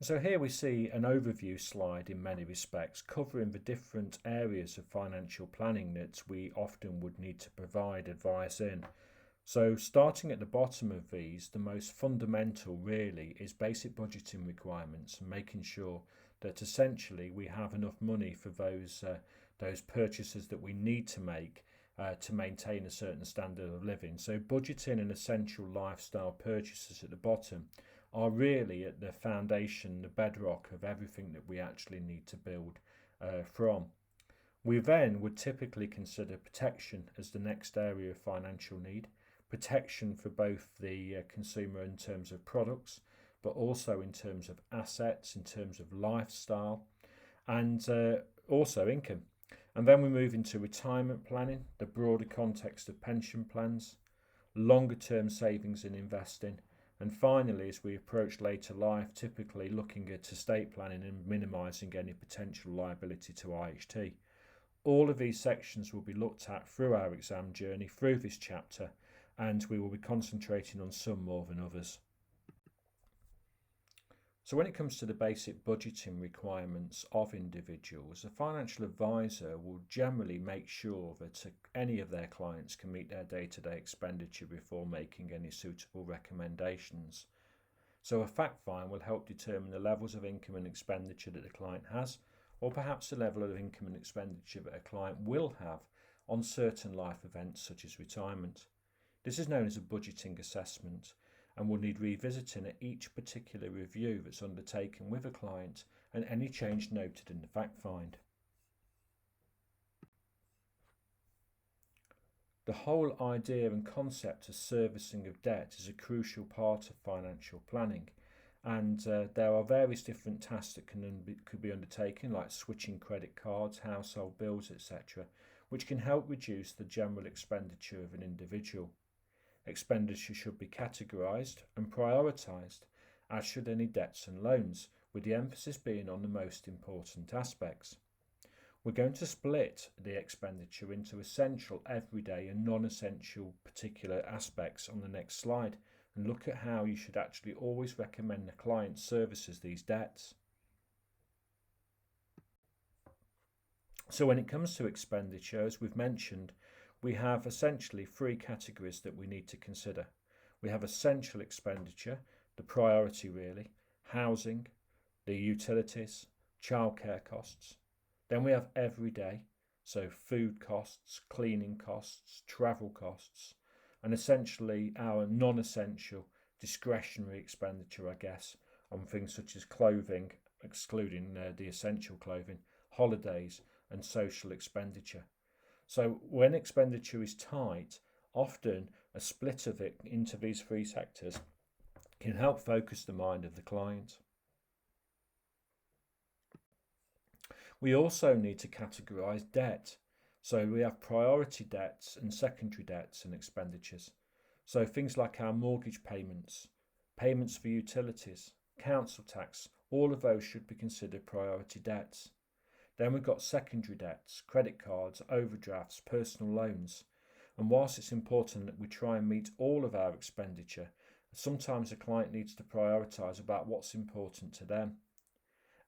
So here we see an overview slide in many respects covering the different areas of financial planning that we often would need to provide advice in. So starting at the bottom of these, the most fundamental really is basic budgeting requirements and making sure that essentially we have enough money for those purchases that we need to make to maintain a certain standard of living. So budgeting and essential lifestyle purchases at the bottom are really at the foundation, the bedrock of everything that we actually need to build from. We then would typically consider protection as the next area of financial need. Protection for both the consumer in terms of products, but also in terms of assets, in terms of lifestyle, and also income. And then we move into retirement planning, the broader context of pension plans, longer term savings and investing, and finally, as we approach later life, typically looking at estate planning and minimising any potential liability to IHT. All of these sections will be looked at through our exam journey, through this chapter, and we will be concentrating on some more than others. So when it comes to the basic budgeting requirements of individuals, a financial advisor will generally make sure that any of their clients can meet their day-to-day expenditure before making any suitable recommendations. So a fact find will help determine the levels of income and expenditure that the client has, or perhaps the level of income and expenditure that a client will have on certain life events such as retirement. This is known as a budgeting assessment and will need revisiting at each particular review that's undertaken with a client and any change noted in the fact find. The whole idea and concept of servicing of debt is a crucial part of financial planning, and there are various different tasks that could be undertaken, like switching credit cards, household bills, etc., which can help reduce the general expenditure of an individual. Expenditure should be categorised and prioritised, as should any debts and loans, with the emphasis being on the most important aspects. We're going to split the expenditure into essential, everyday and non-essential particular aspects on the next slide and look at how you should actually always recommend the client services these debts. So when it comes to expenditure, as we've mentioned, we have essentially three categories that we need to consider. We have essential expenditure, the priority really, housing, the utilities, childcare costs. Then we have everyday, so food costs, cleaning costs, travel costs, and essentially our non-essential discretionary expenditure, I guess, on things such as clothing, excluding the essential clothing, holidays and social expenditure. So when expenditure is tight, often a split of it into these three sectors can help focus the mind of the client. We also need to categorise debt. So we have priority debts and secondary debts and expenditures. So things like our mortgage payments, payments for utilities, council tax, all of those should be considered priority debts. Then we've got secondary debts, credit cards, overdrafts, personal loans. And whilst it's important that we try and meet all of our expenditure, sometimes a client needs to prioritise about what's important to them.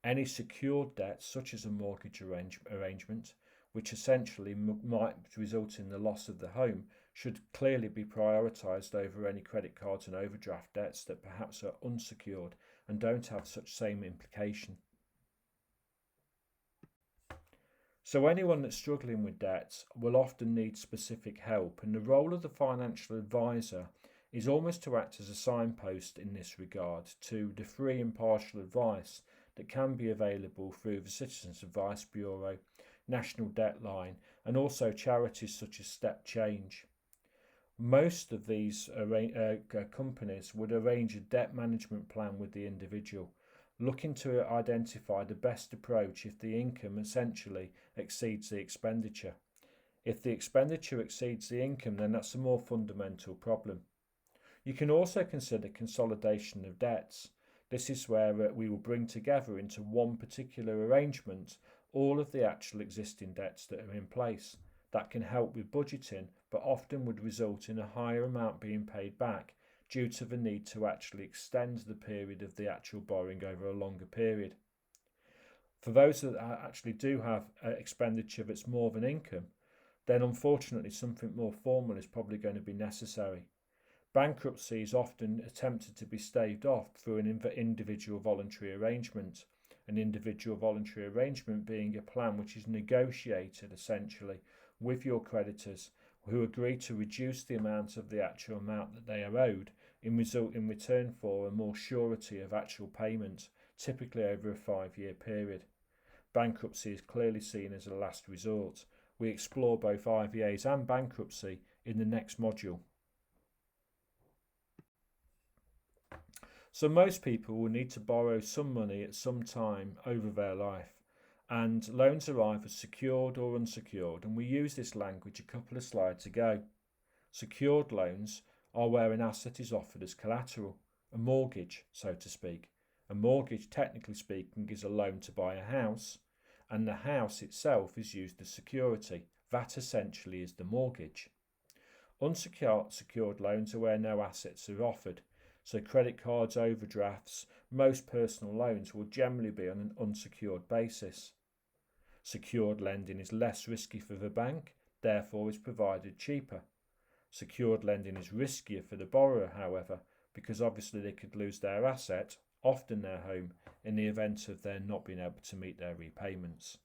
Any secured debts, such as a mortgage arrangement, which essentially might result in the loss of the home, should clearly be prioritised over any credit cards and overdraft debts that perhaps are unsecured and don't have such same implication. So anyone that's struggling with debts will often need specific help, and the role of the financial advisor is almost to act as a signpost in this regard to the free impartial advice that can be available through the Citizens Advice Bureau, National Debt Line, and also charities such as Step Change. Most of these companies would arrange a debt management plan with the individual, looking to identify the best approach if the income essentially exceeds the expenditure. If the expenditure exceeds the income, then that's a more fundamental problem. You can also consider consolidation of debts. This is where we will bring together into one particular arrangement all of the actual existing debts that are in place. That can help with budgeting, but often would result in a higher amount being paid back due to the need to actually extend the period of the actual borrowing over a longer period. For those that actually do have expenditure that's more than income, then unfortunately something more formal is probably going to be necessary. Bankruptcy is often attempted to be staved off through an individual voluntary arrangement. An individual voluntary arrangement being a plan which is negotiated essentially with your creditors, who agree to reduce the amount of the actual amount that they are owed in return for a more surety of actual payment, typically over a 5-year period. Bankruptcy is clearly seen as a last resort. We explore both IVAs and bankruptcy in the next module. So most people will need to borrow some money at some time over their life, and loans are either secured or unsecured, and we used this language a couple of slides ago. Secured loans are where an asset is offered as collateral, a mortgage, so to speak. A mortgage, technically speaking, is a loan to buy a house, and the house itself is used as security. That essentially is the mortgage. Unsecured loans are where no assets are offered. So credit cards, overdrafts, most personal loans will generally be on an unsecured basis. Secured lending is less risky for the bank, therefore is provided cheaper. Secured lending is riskier for the borrower, however, because obviously they could lose their asset, often their home, in the event of their not being able to meet their repayments.